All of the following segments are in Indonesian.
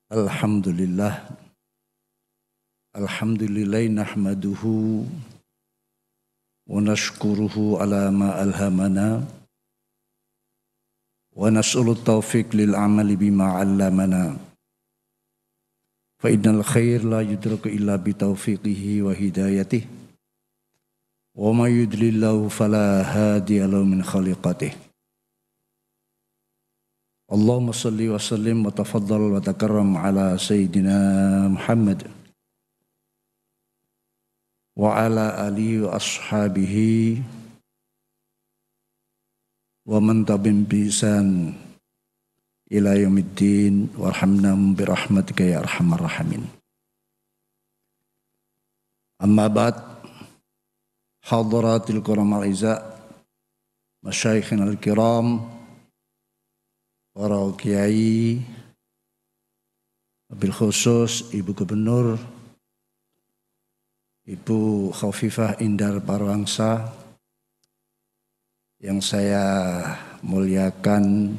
Alhamdulillah, alhamdulillah nahmaduhu wa nashkuruhu ala ma alhamana wa nas'alu taufiq lil amali bima 'allamana fa innal khair la yudraku illa bi taufiqihi wa hidayatihi wa may yudlillahu fala hadiya lahu min khaliqatihi. Allahumma salli wa sallim wa tafaddal wa takarram ala Sayyidina Muhammad wa ala alihi wa ashabihi wa man tabi'ahum bi ihsan ila yaumiddin warhamna bi rahmatika ya arhamar rahimin. Amma ba'd, hadaratil kiram al-izza, masyayikhina al-kiram, para kiai, bil khusus Ibu Gubernur, Ibu Khofifah Indar Parwangsa yang saya muliakan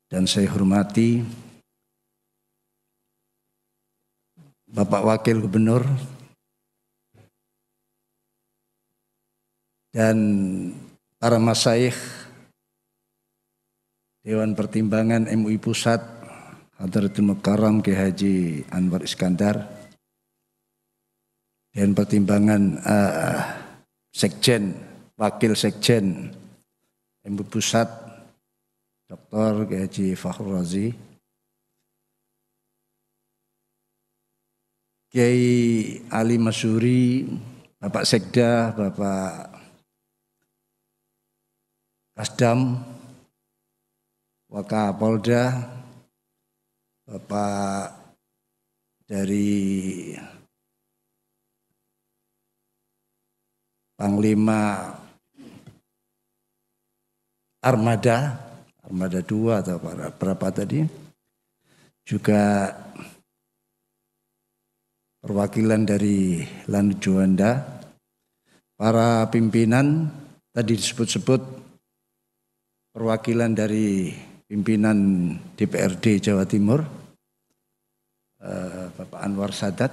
dan saya hormati, Bapak Wakil Gubernur dan para masyayikh Dewan Pertimbangan MUI Pusat, Hadratul Mukarram Kiai Haji Anwar Iskandar, Dewan Pertimbangan Sekjen, Wakil Sekjen MUI Pusat, Dr. Kiai Haji Fakhrul Razi, Kiai Ali Masyuri, Bapak Sekda, Bapak Kasdam, Wakapolda, Bapak dari Panglima Armada 2 atau berapa tadi, juga perwakilan dari Lanut Juanda, para pimpinan tadi disebut-sebut, perwakilan dari pimpinan DPRD Jawa Timur, Bapak Anwar Sadat,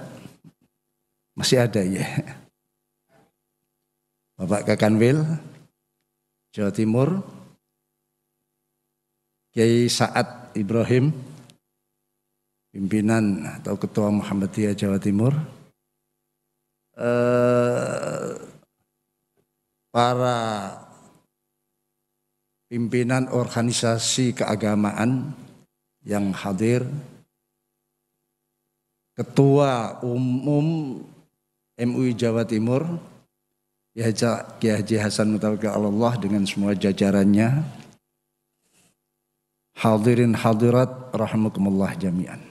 masih ada ya, Bapak Kakanwil Jawa Timur, Kiai Sa'ad Ibrahim, pimpinan atau Ketua Muhammadiyah Jawa Timur, para pimpinan organisasi keagamaan yang hadir, Ketua Umum MUI Jawa Timur, Kiai Haji Hasan Mutawakkil Allah dengan semua jajarannya, hadirin hadirat rahimakumullah jami'an.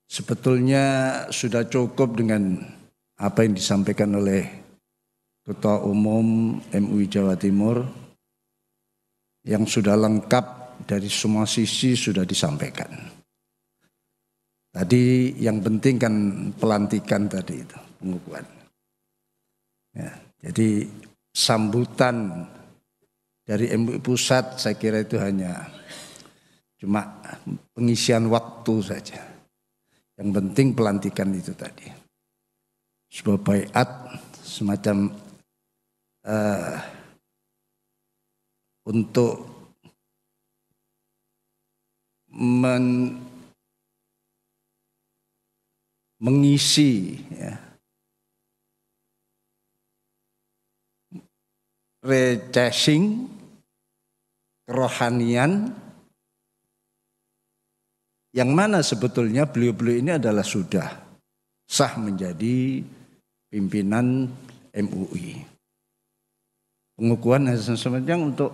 Sebetulnya sudah cukup dengan apa yang disampaikan oleh Ketua Umum MUI Jawa Timur, yang sudah lengkap dari semua sisi sudah disampaikan. Tadi yang penting kan pelantikan tadi itu, pengukuhan. Ya, jadi sambutan dari MUI Pusat saya kira itu hanya cuma pengisian waktu saja. Yang penting pelantikan itu tadi. Sebuah baiat semacam untuk mengisi ya, recasing kerohanian yang mana sebetulnya beliau-beliau ini adalah sudah sah menjadi pimpinan MUI. Pengukuhan sebenarnya untuk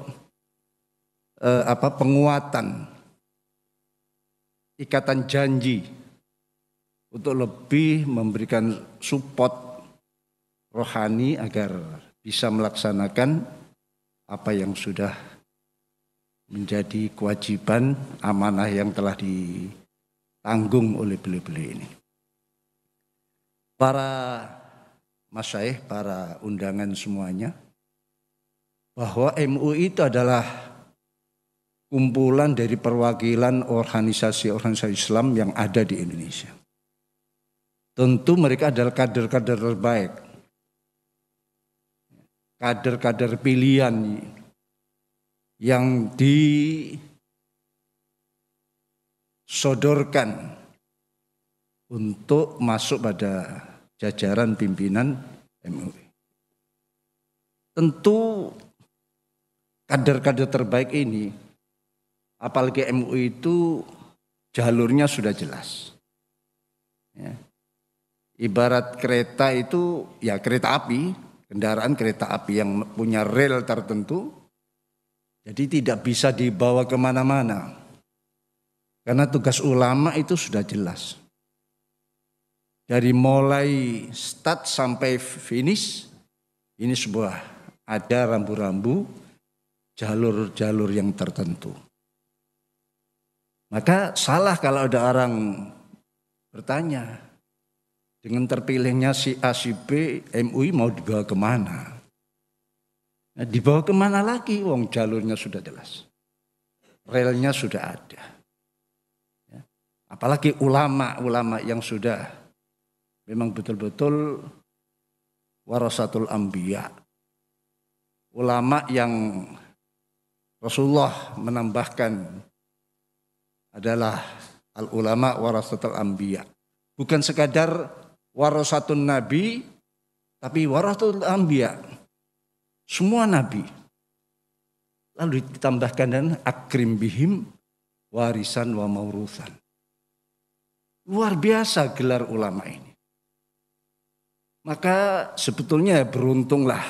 penguatan ikatan janji untuk lebih memberikan support rohani agar bisa melaksanakan apa yang sudah menjadi kewajiban amanah yang telah ditanggung oleh beliau-beliau ini. Para masyayikh, para undangan semuanya, bahwa MUI itu adalah kumpulan dari perwakilan organisasi-organisasi Islam yang ada di Indonesia. Tentu mereka adalah kader-kader terbaik, kader-kader pilihan yang disodorkan untuk masuk pada jajaran pimpinan MUI. Tentu kader-kader terbaik ini, apalagi MUI itu jalurnya sudah jelas. Ya. Ibarat kereta itu, ya kereta api, kendaraan kereta api yang punya rel tertentu, jadi tidak bisa dibawa kemana-mana. Karena tugas ulama itu sudah jelas. Dari mulai start sampai finish, ini sebuah ada rambu-rambu, jalur-jalur yang tertentu. Maka salah kalau ada orang bertanya, dengan terpilihnya si A, si B, MUI mau dibawa kemana? Nah, dibawa kemana lagi? Wong jalurnya sudah jelas. Relnya sudah ada. Ya. Apalagi ulama-ulama yang sudah memang betul-betul warasatul anbiya. Ulama yang Rasulullah menambahkan adalah al-ulama warasatul anbiya. Bukan sekadar warasatun nabi, tapi warasatul anbiya. Semua nabi. Lalu ditambahkan dan akrim bihim warisan wa maurusan. Luar biasa gelar ulama ini. Maka sebetulnya beruntunglah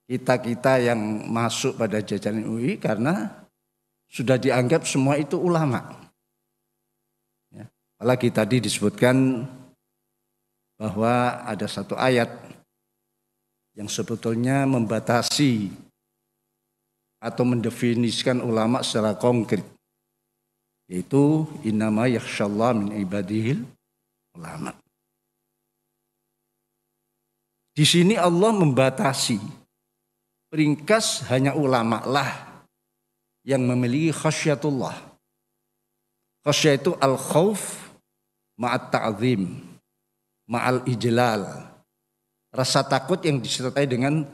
kita-kita yang masuk pada jajaran UI karena sudah dianggap semua itu ulama. Ya. Apalagi tadi disebutkan bahwa ada satu ayat yang sebetulnya membatasi atau mendefinisikan ulama secara konkret, yaitu innama yakhshallah min ibadihil ulama. Di sini Allah membatasi, peringkas hanya ulama lah yang memiliki khasyatullah. Khasyat itu al-khauf ma'at ta'zim, ma'al ijlal. Rasa takut yang disertai dengan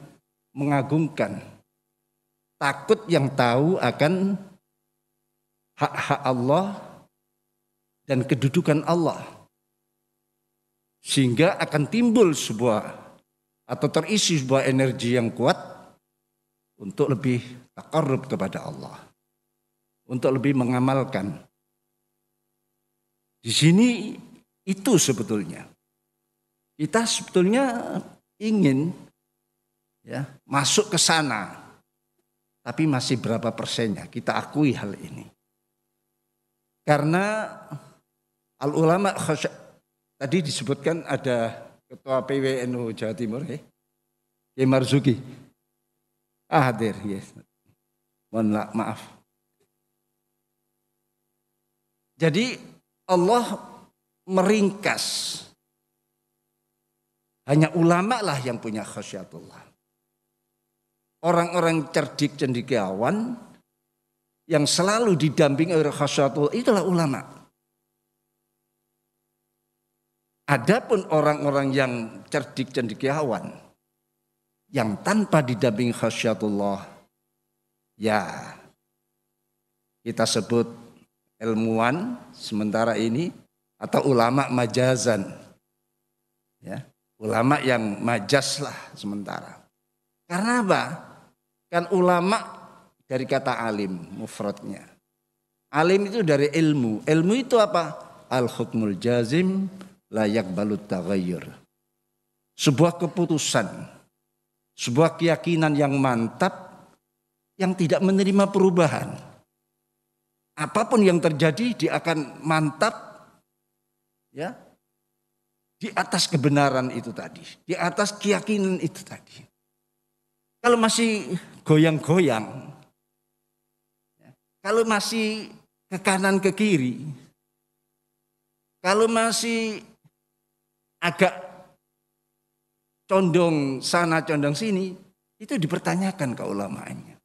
mengagungkan. Takut yang tahu akan hak-hak Allah dan kedudukan Allah. Sehingga akan timbul sebuah atau terisi sebuah energi yang kuat untuk lebih taqarrub kepada Allah. Untuk lebih mengamalkan. Di sini itu sebetulnya. Kita sebetulnya ingin ya, masuk ke sana. Tapi masih berapa persennya? Kita akui hal ini. Karena al-ulama tadi disebutkan ada Ketua PWNU Jawa Timur, Kiai Marzuki. Hadir, yes. Mohon maaf. Jadi Allah meringkas. Hanya ulama lah yang punya khasyatullah. Orang-orang cerdik cendekiawan yang selalu didampingi oleh khasyatullah itulah ulama. Adapun orang-orang yang cerdik cendekiawan yang tanpa didampingi khasyatullah, ya kita sebut ilmuwan sementara ini atau ulama majazan, ya ulama yang majas lah sementara. Karena apa? Kan ulama dari kata alim mufradnya. Alim itu dari ilmu. Ilmu itu apa? Al-hukmul jazim la yaqbalut taghayyur. Sebuah keputusan, sebuah keyakinan yang mantap yang tidak menerima perubahan. Apapun yang terjadi dia akan mantap ya di atas kebenaran itu tadi, di atas keyakinan itu tadi. Kalau masih goyang-goyang, kalau masih ke kanan ke kiri, kalau masih agak condong sana condong sini, itu dipertanyakan keulamaannya.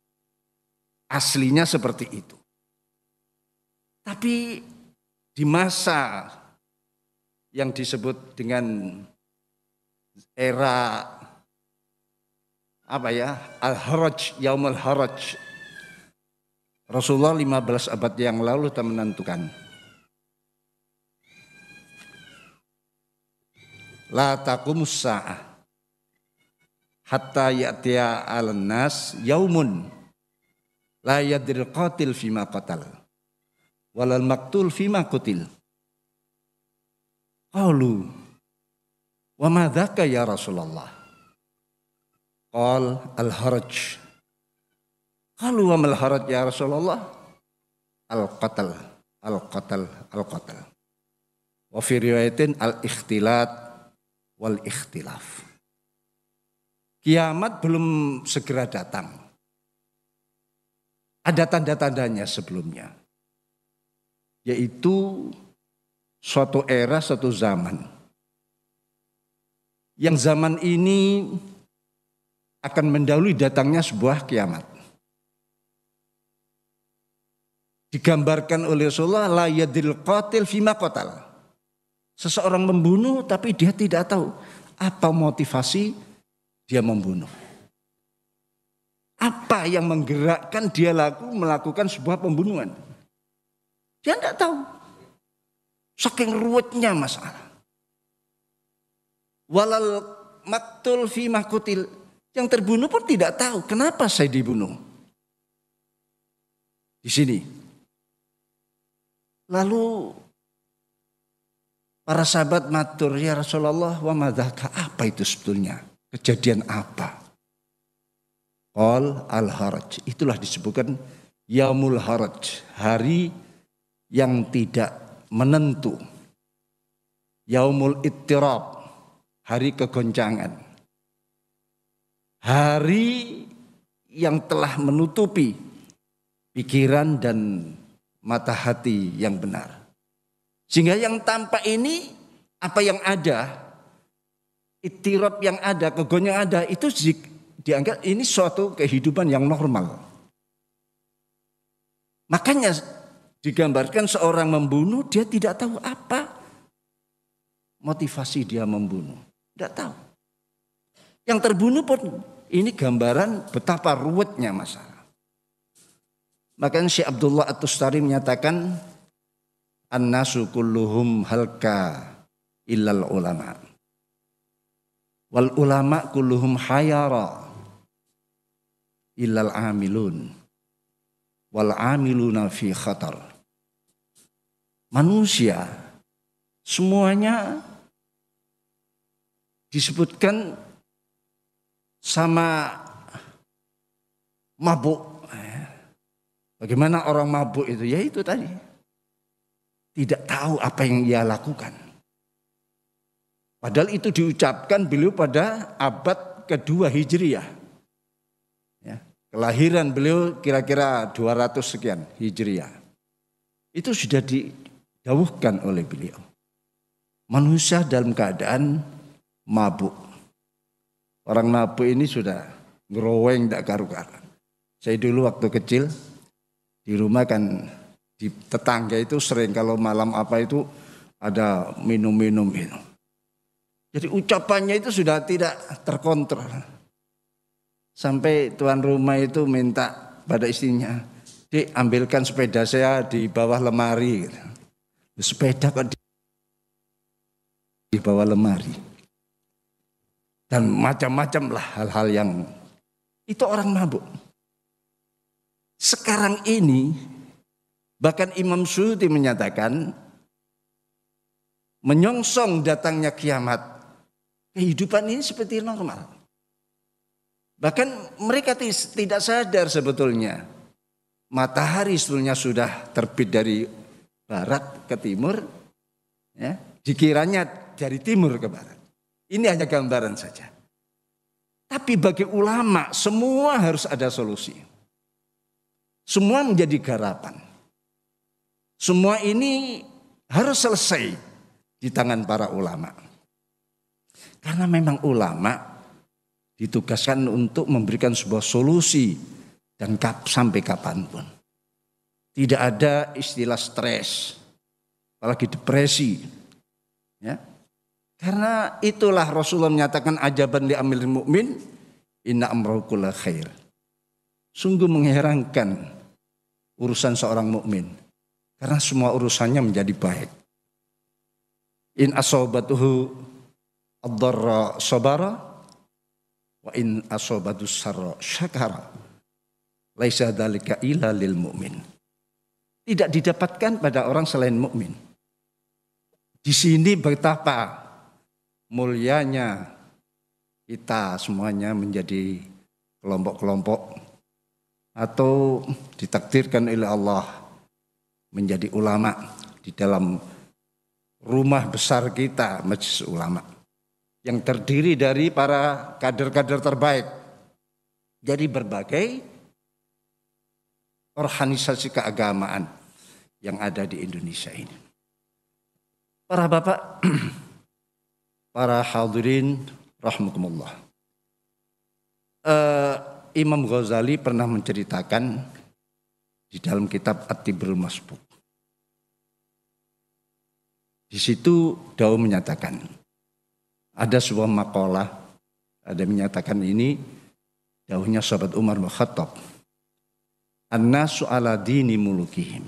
aslinya seperti itu. Tapi di masa yang disebut dengan era Al-Haraj, Yaumul Haraj, Rasulullah 15 abad yang lalu telah menentukan la taqumus sa'ah hatta ya'tiya 'alan nas yaumun la yadril qatil fima qatal walal maqtul fima qutil. Qalu wa ma dzaka ya Rasulullah? Qal al-haraj. Qalu wa mal haraj ya Rasulullah? Al-qatl, al-qatl, al-qatl. Wa fi riwayatin al-ikhtilat wal ikhtilaf. Kiamat belum segera datang. Ada tanda-tandanya sebelumnya. Yaitu suatu era, suatu zaman. Yang zaman ini akan mendahului datangnya sebuah kiamat. Digambarkan oleh Rasulullah la yadil qatil fima qatal. Seseorang membunuh tapi dia tidak tahu apa motivasi dia membunuh. Apa yang menggerakkan dia melakukan sebuah pembunuhan. Dia tidak tahu. Saking ruwetnya masalah. Walal maktul fi makutil. Yang terbunuh pun tidak tahu kenapa saya dibunuh. Di sini. Lalu para sahabat matur, ya Rasulullah, wa madzaka, apa itu sebetulnya? Kejadian apa? Qal al-haraj. Itulah disebutkan yaumul haraj, hari yang tidak menentu. Yaumul ittirab, hari kegoncangan. Hari yang telah menutupi pikiran dan mata hati yang benar. Sehingga yang tampak ini, apa yang ada, ittirab yang ada, kegoncangan yang ada, itu dianggap ini suatu kehidupan yang normal. Makanya digambarkan seorang membunuh, dia tidak tahu apa motivasi dia membunuh. Tidak tahu. Yang terbunuh pun ini gambaran betapa ruwetnya masalah. Makanya Syekh Abdullah At-Tustari menyatakan an-nasu kulluhum halka illal ulama. Wal ulama kulluhum hayara illal amilun. Wal amiluna fi khatar. Manusia semuanya disebutkan sama mabuk. Bagaimana orang mabuk itu? Ya itu tadi. Tidak tahu apa yang ia lakukan. Padahal itu diucapkan beliau pada abad kedua Hijriyah. Ya, kelahiran beliau kira-kira 200 sekian Hijriyah. Itu sudah didawuhkan oleh beliau. Manusia dalam keadaan mabuk. Orang mabuk ini sudah ngeroweng tak karu-karuan. Saya dulu waktu kecil di rumah kan di tetangga itu sering kalau malam apa itu ada minum-minum itu. Jadi ucapannya itu sudah tidak terkontrol. Sampai tuan rumah itu minta pada istrinya, "Dek, ambilkan sepeda saya di bawah lemari." Sepeda kok di bawah lemari. Dan macam-macam lah hal-hal yang itu orang mabuk. Sekarang ini bahkan Imam Suyuti menyatakan menyongsong datangnya kiamat, kehidupan ini seperti normal. Bahkan mereka tidak sadar sebetulnya matahari sebetulnya sudah terbit dari barat ke timur, ya, dikiranya dari timur ke barat. Ini hanya gambaran saja. Tapi bagi ulama semua harus ada solusi. Semua menjadi garapan. Semua ini harus selesai di tangan para ulama. Karena memang ulama ditugaskan untuk memberikan sebuah solusi dan sampai kapanpun. Tidak ada istilah stres, apalagi depresi. Ya. Karena itulah Rasulullah menyatakan ajaban li amril mu'min inna amrahu kullu khair. Sungguh mengherankan urusan seorang mukmin karena semua urusannya menjadi baik. In asobatuhu ad-dharra sabara wa in asobatu sarra syakara. Laisa dzalika illa lil mu'min. Tidak didapatkan pada orang selain mukmin. Di sini betapa mulianya kita semuanya menjadi kelompok-kelompok atau ditakdirkan oleh Allah menjadi ulama di dalam rumah besar kita, Majelis Ulama, yang terdiri dari para kader-kader terbaik dari berbagai organisasi keagamaan yang ada di Indonesia ini. Para bapak, para hadirin rahimakumullah. Imam Ghazali pernah menceritakan di dalam kitab At-Tibrul Masbuk. Di situ Daud menyatakan ada sebuah makalah, ada menyatakan ini Daudnya sahabat Umar bin Khattab. An-nasu ala dini mulukihim.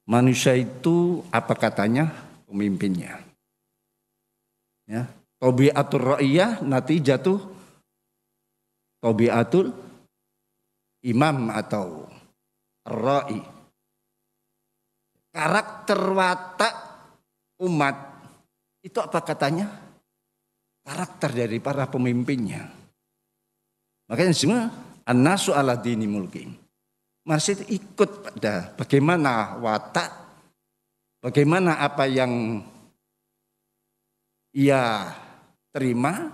Manusia itu apa katanya? Pemimpinnya. Ya, tabiatur ra'iyah natijatuh tabiatul imam atau ra'i. Karakter watak umat itu apa katanya? Karakter dari para pemimpinnya. Makanya semua an-nasu ala dini mulkim. Masih ikut pada bagaimana watak, bagaimana apa yang ia terima,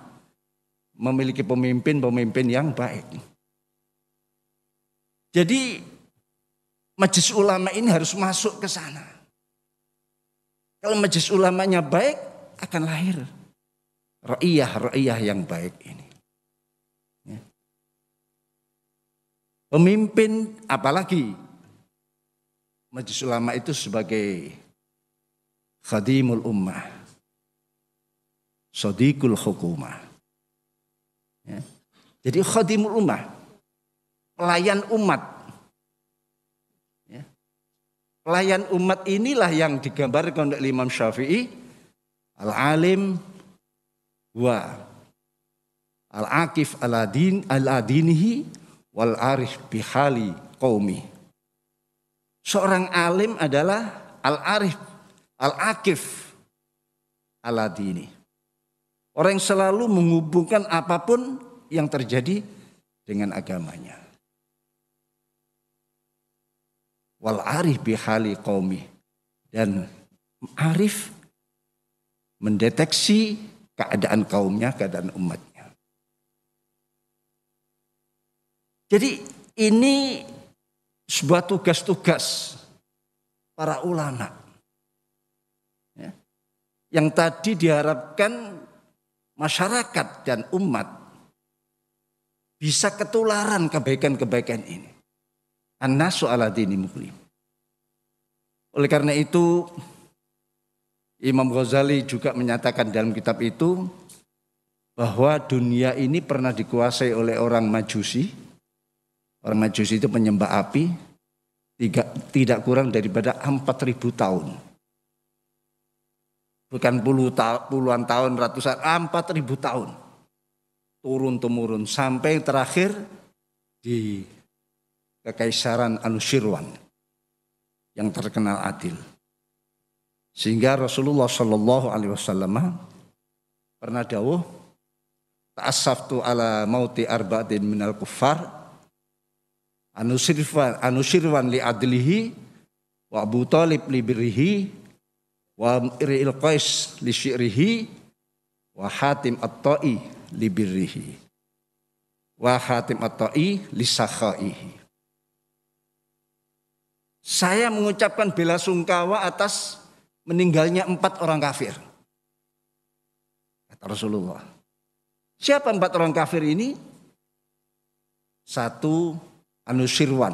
memiliki pemimpin-pemimpin yang baik. Jadi majelis ulama ini harus masuk ke sana. Kalau majelis ulamanya baik, akan lahir ra'iyah yang baik ini. Ya. Pemimpin, apalagi majelis ulama itu sebagai khadimul ummah, sadiqul hukumah. Ya. Jadi khadimul ummah, pelayan umat. Ya. Pelayan umat inilah yang digambarkan oleh Imam Syafi'i, al-alim wa al-aqif ala dinihi wal arif bihali qaumi. Seorang alim adalah al-arif, al-aqif ala dini. Orang yang selalu menghubungkan apapun yang terjadi dengan agamanya. Wal arif bihali qaumi, dan arif mendeteksi keadaan kaumnya, keadaan umatnya. Jadi ini sebuah tugas-tugas para ulama. Ya. Yang tadi diharapkan masyarakat dan umat bisa ketularan kebaikan-kebaikan ini. An-nasu ala dini muslim. Oleh karena itu Imam Ghazali juga menyatakan dalam kitab itu bahwa dunia ini pernah dikuasai oleh orang Majusi. Orang Majusi itu penyembah api, tidak kurang daripada 4.000 tahun. Bukan puluhan tahun, ratusan, 4.000 tahun. Turun-temurun sampai terakhir di Kekaisaran Anushirwan yang terkenal adil. Sehingga Rasulullah Shallallahu Alaihi Wasallam pernah dawuh, ta'assaftu ala mauti arba'atin minal kuffar anushirwan li adlihi wa Abu Talib li birrihi wa Iril Qais li syi'rihi wa Hatim at-Ta'i li birrihi wa Hatim at-Ta'i li sakhaihi. Saya mengucapkan bela sungkawa atas meninggalnya 4 orang kafir, kata Rasulullah. Siapa 4 orang kafir ini? 1, Anushirwan.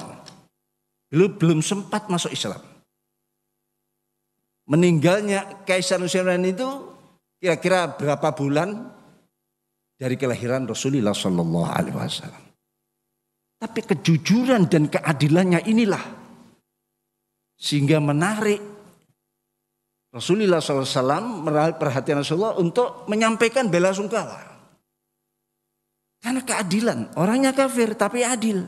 Belum sempat masuk Islam. Meninggalnya Kaisar Anushirwan itu kira-kira berapa bulan dari kelahiran Rasulullah Sallallahu Alaihi Wasallam. Tapi kejujuran dan keadilannya inilah sehingga menarik Rasulullah SAW, menarik perhatian Rasulullah untuk menyampaikan bela sungkawa. Karena keadilan, orangnya kafir tapi adil.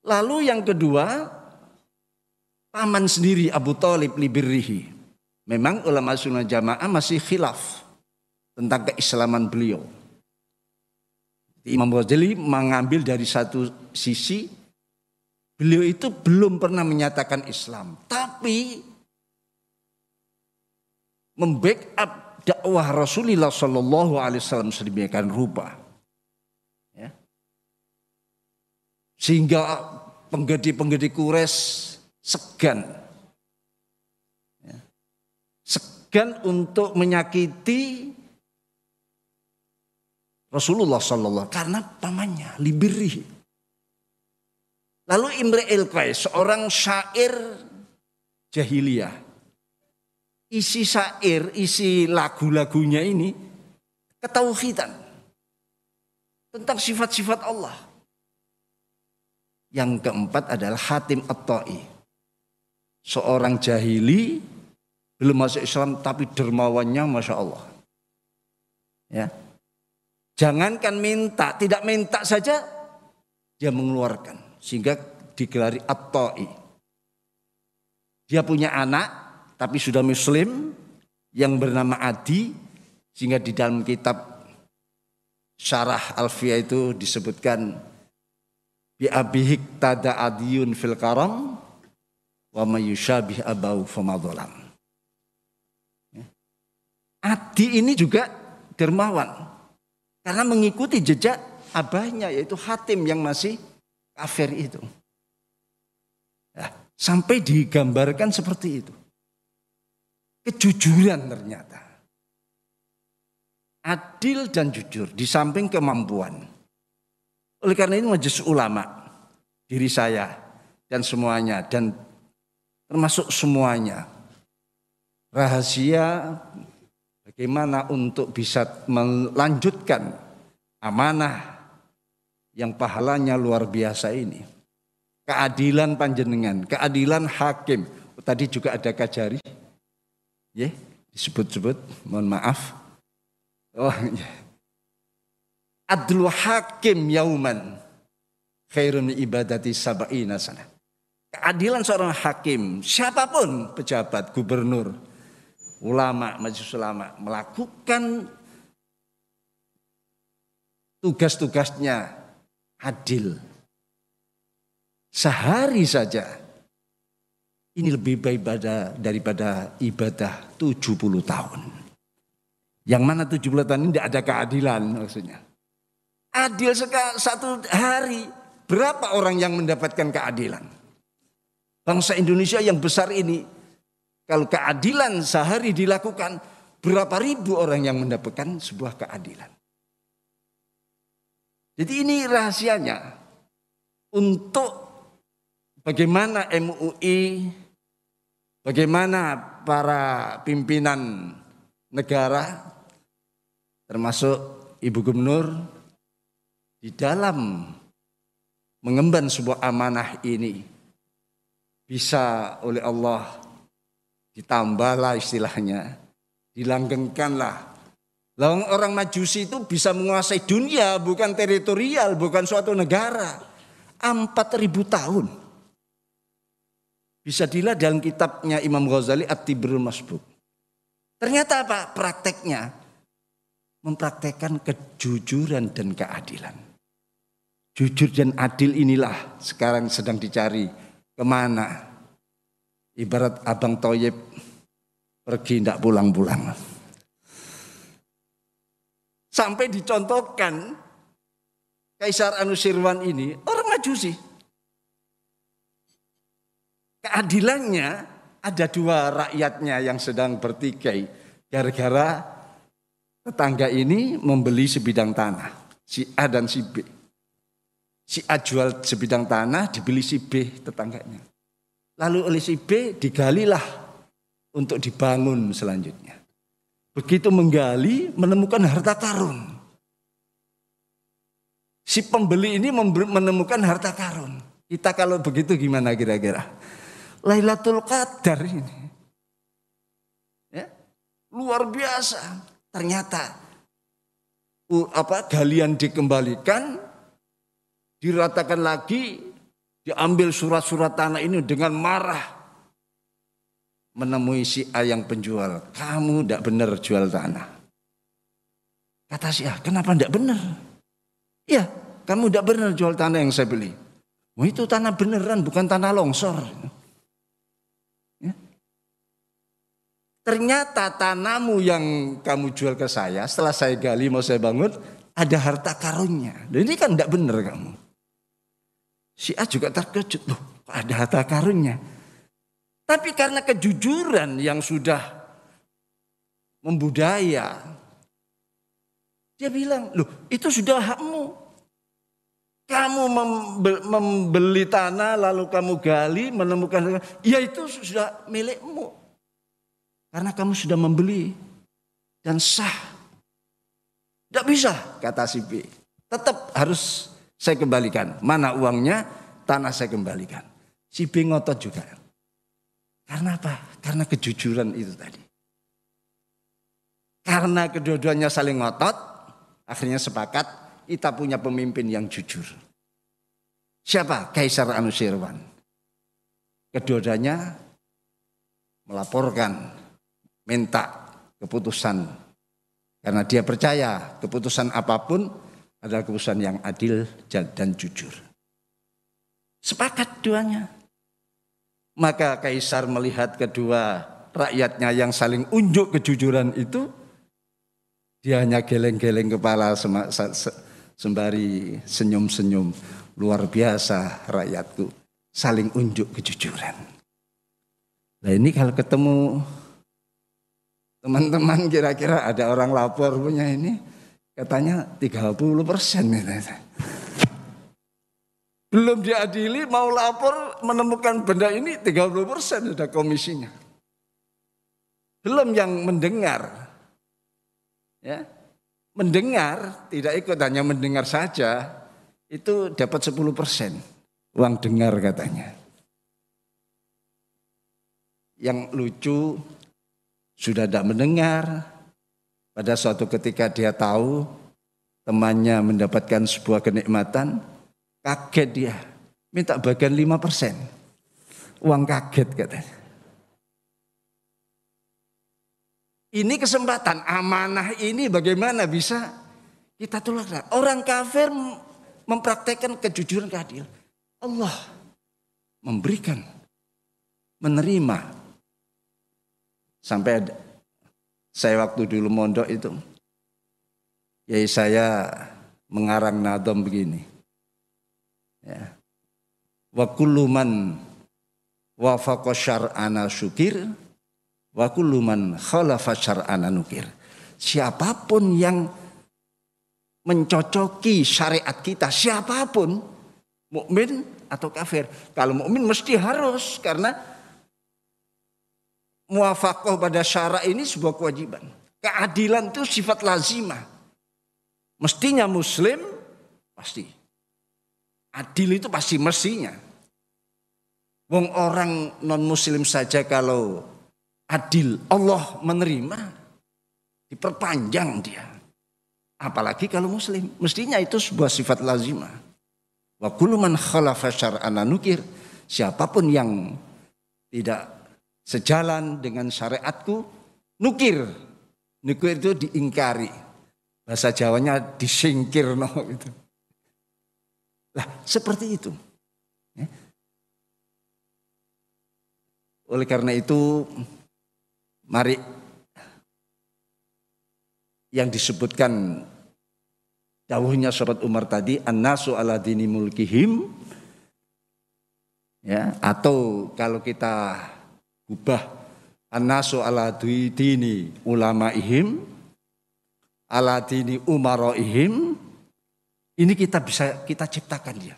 Lalu yang kedua, paman sendiri Abu Thalib libirrihi. Memang ulama sunnah jamaah masih khilaf tentang keislaman beliau. Imam Ghazali mengambil dari satu sisi, beliau itu belum pernah menyatakan Islam, tapi membackup dakwah Rasulullah Sallallahu Alaihi Wasallam sedemikian rupa, ya. Sehingga penggede-penggede Quraisy segan, ya. Segan untuk menyakiti Rasulullah Sallallahu karena pamannya libirri. Lalu Imre el-Qais, seorang syair jahiliyah, isi syair, isi lagu-lagunya ini ketauhidan tentang sifat-sifat Allah. Yang keempat adalah Hatim At-Ta'i, seorang jahili belum masuk Islam tapi dermawannya Masya Allah, ya. Jangankan minta, tidak minta saja dia mengeluarkan, sehingga digelari At-Ta'i. Dia punya anak tapi sudah muslim yang bernama Adi, sehingga di dalam kitab Syarah Alfiyah itu disebutkan bi abihik tada adiyun fil karam wa mayusyabih abau famadzalam. Adi ini juga dermawan karena mengikuti jejak abahnya yaitu Hatim yang masih kafir itu. Ya, sampai digambarkan seperti itu. Kejujuran ternyata. Adil dan jujur di samping kemampuan. Oleh karena ini majelis ulama, diri saya dan semuanya dan termasuk semuanya, rahasia bagaimana untuk bisa melanjutkan amanah yang pahalanya luar biasa ini. Keadilan panjenengan, keadilan hakim. Tadi juga ada Kajari, ya, disebut-sebut, mohon maaf. Oh, ya. Adlu hakim yauman khairun ibadati sab'ina sana. Keadilan seorang hakim, siapapun pejabat, gubernur, ulama, majelis ulama melakukan tugas-tugasnya adil. Sehari saja ini lebih baik daripada ibadah 70 tahun. Yang mana 70 tahun ini tidak ada keadilan maksudnya. Adil satu hari, berapa orang yang mendapatkan keadilan? Bangsa Indonesia yang besar ini, kalau keadilan sehari dilakukan, berapa ribu orang yang mendapatkan sebuah keadilan. Jadi ini rahasianya untuk bagaimana MUI, bagaimana para pimpinan negara, termasuk Ibu Gubernur, di dalam mengemban sebuah amanah ini bisa oleh Allah ditambahlah istilahnya, dilanggengkanlah. Lalu orang Majusi itu bisa menguasai dunia, bukan teritorial, bukan suatu negara. 4.000 tahun. Bisa dilihat dalam kitabnya Imam Ghazali At-Tibrul Masbuk. Ternyata apa? Prakteknya mempraktekkan kejujuran dan keadilan. Jujur dan adil inilah sekarang sedang dicari kemana. Ibarat Abang Thoyib pergi tidak pulang-pulang. Sampai dicontohkan Kaisar Anushirwan ini orang Majusi. Keadilannya ada 2 rakyatnya yang sedang bertikai gara-gara tetangga ini membeli sebidang tanah, si A dan si B. Si A jual sebidang tanah, dibeli si B tetangganya. Lalu oleh si B digalilah untuk dibangun selanjutnya. Begitu menggali, menemukan harta karun. Si pembeli ini menemukan harta karun. Kita kalau begitu gimana kira-kira? Lailatul Qadar ini. Ya, luar biasa. Ternyata galian dikembalikan, diratakan lagi, diambil surat-surat tanah ini dengan marah. Menemui si A yang penjual, kamu tidak benar jual tanah. Kata si A, kenapa tidak benar? Ya, kamu tidak benar jual tanah yang saya beli. Oh, itu tanah beneran, bukan tanah longsor. Ya. Ternyata tanahmu yang kamu jual ke saya, setelah saya gali mau saya bangun, ada harta karunnya. Dan ini kan tidak benar kamu. Si A juga terkejut, loh kok ada harta karunnya. Tapi karena kejujuran yang sudah membudaya, dia bilang, loh itu sudah hakmu. Kamu membeli tanah lalu kamu gali menemukan, ya itu sudah milikmu. Karena kamu sudah membeli dan sah. Tidak bisa kata si B. Tetap harus saya kembalikan. Mana uangnya, tanah saya kembalikan. Si B ngotot juga. Karena apa? Karena kejujuran itu tadi. Karena kedua-duanya saling ngotot, akhirnya sepakat kita punya pemimpin yang jujur. Siapa? Kaisar Anushirwan. Kedua-duanya melaporkan, minta keputusan. Karena dia percaya keputusan apapun adalah keputusan yang adil dan jujur. Sepakat duanya. Maka Kaisar melihat kedua rakyatnya yang saling unjuk kejujuran itu, dia hanya geleng-geleng kepala sembari senyum-senyum. Luar biasa rakyatku, saling unjuk kejujuran. Nah ini kalau ketemu teman-teman kira-kira ada orang lapor punya ini, katanya 30%. Belum diadili mau lapor menemukan benda ini 30% sudah komisinya. Belum yang mendengar. Ya. Mendengar, tidak ikut hanya mendengar saja, itu dapat 10% uang dengar katanya. Yang lucu sudah tidak mendengar, pada suatu ketika dia tahu temannya mendapatkan sebuah kenikmatan, kaget dia, minta bagian 5%. Uang kaget katanya. Ini kesempatan, amanah ini bagaimana bisa kita tolak. Orang kafir mempraktekkan kejujuran keadilan. Allah memberikan, menerima. Sampai saya waktu dulu mondok itu, yai saya mengarang nadom begini. Ya. Wa kullu man wafaqa syar'ana syukir, wa kullu man khalafa syar'ana nukir. Siapapun yang mencocoki syariat kita, siapapun, mukmin atau kafir. Kalau mukmin mesti harus, karena muwafaqah pada syara ini sebuah kewajiban. Keadilan itu sifat lazimah. Mestinya muslim pasti. Adil itu pasti mestinya. Wong orang non muslim saja kalau adil Allah menerima, diperpanjang dia. Apalagi kalau muslim, mestinya itu sebuah sifat lazimah. Wa kullu man khalafa syar'ana nukir. Siapapun yang tidak sejalan dengan syariatku, nukir. Nukir itu diingkari. Bahasa Jawanya disingkir gitu. Lah, seperti itu. Ya. Oleh karena itu, mari yang disebutkan dawuhnya surat Umar tadi, an-nasu ala dini mulkihim, ya, atau kalau kita ubah an-nasu ala dini ulamaihim, ala dini umaraihim, Ini kita ciptakan dia.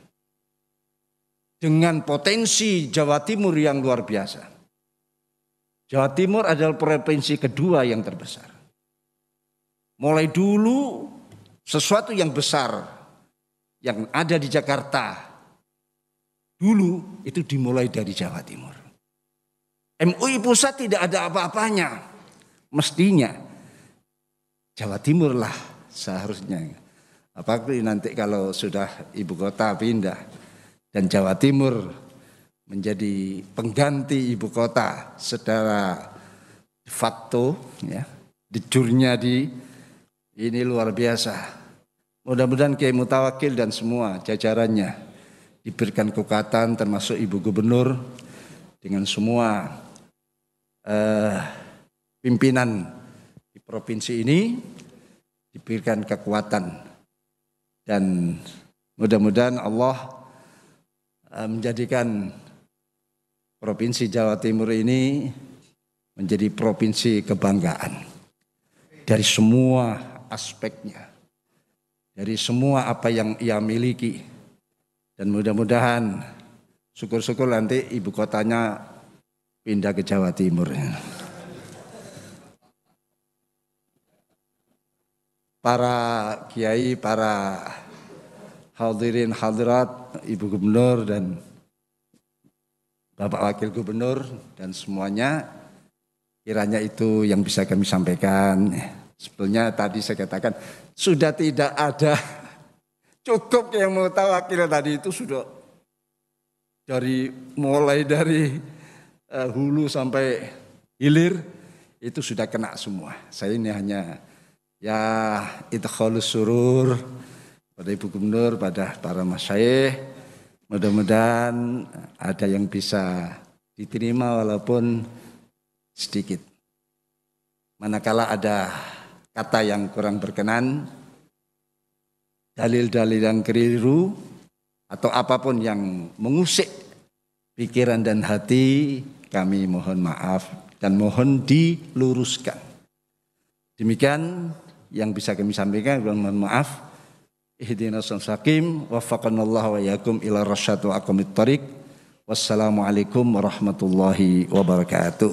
Dengan potensi Jawa Timur yang luar biasa. Jawa Timur adalah provinsi kedua yang terbesar. Mulai dulu sesuatu yang besar yang ada di Jakarta dulu itu dimulai dari Jawa Timur. MUI pusat tidak ada apa-apanya. Mestinya Jawa Timur lah seharusnya. Apalagi nanti kalau sudah ibu kota pindah dan Jawa Timur menjadi pengganti ibu kota secara de facto, ya, de jure-nya ini luar biasa. Mudah-mudahan Kiai Mutawakil dan semua jajarannya diberikan kekuatan, termasuk Ibu Gubernur dengan semua pimpinan di provinsi ini diberikan kekuatan, dan mudah-mudahan Allah menjadikan Provinsi Jawa Timur ini menjadi provinsi kebanggaan dari semua aspeknya, dari semua apa yang ia miliki, dan mudah-mudahan syukur-syukur nanti ibu kotanya pindah ke Jawa Timur. Para kiai, para hadirin hadirat, Ibu Gubernur dan Bapak Wakil Gubernur dan semuanya, kiranya itu yang bisa kami sampaikan. Sebetulnya tadi saya katakan sudah tidak ada, cukup yang mau tahu wakil tadi itu sudah mulai dari hulu sampai hilir itu sudah kena semua. Saya ini hanya ya idkhalus surur pada Ibu Gubernur, pada para masyayikh. Mudah-mudahan ada yang bisa diterima walaupun sedikit. Manakala ada kata yang kurang berkenan, dalil-dalil yang keliru, atau apapun yang mengusik pikiran dan hati, kami mohon maaf dan mohon diluruskan. Demikian yang bisa kami sampaikan, mohon maaf. Ihdinas siratal waffaqanallahu wa iyyakum ila rasyad wa aqwamit thariq. Wassalamualaikum warahmatullahi wabarakatuh.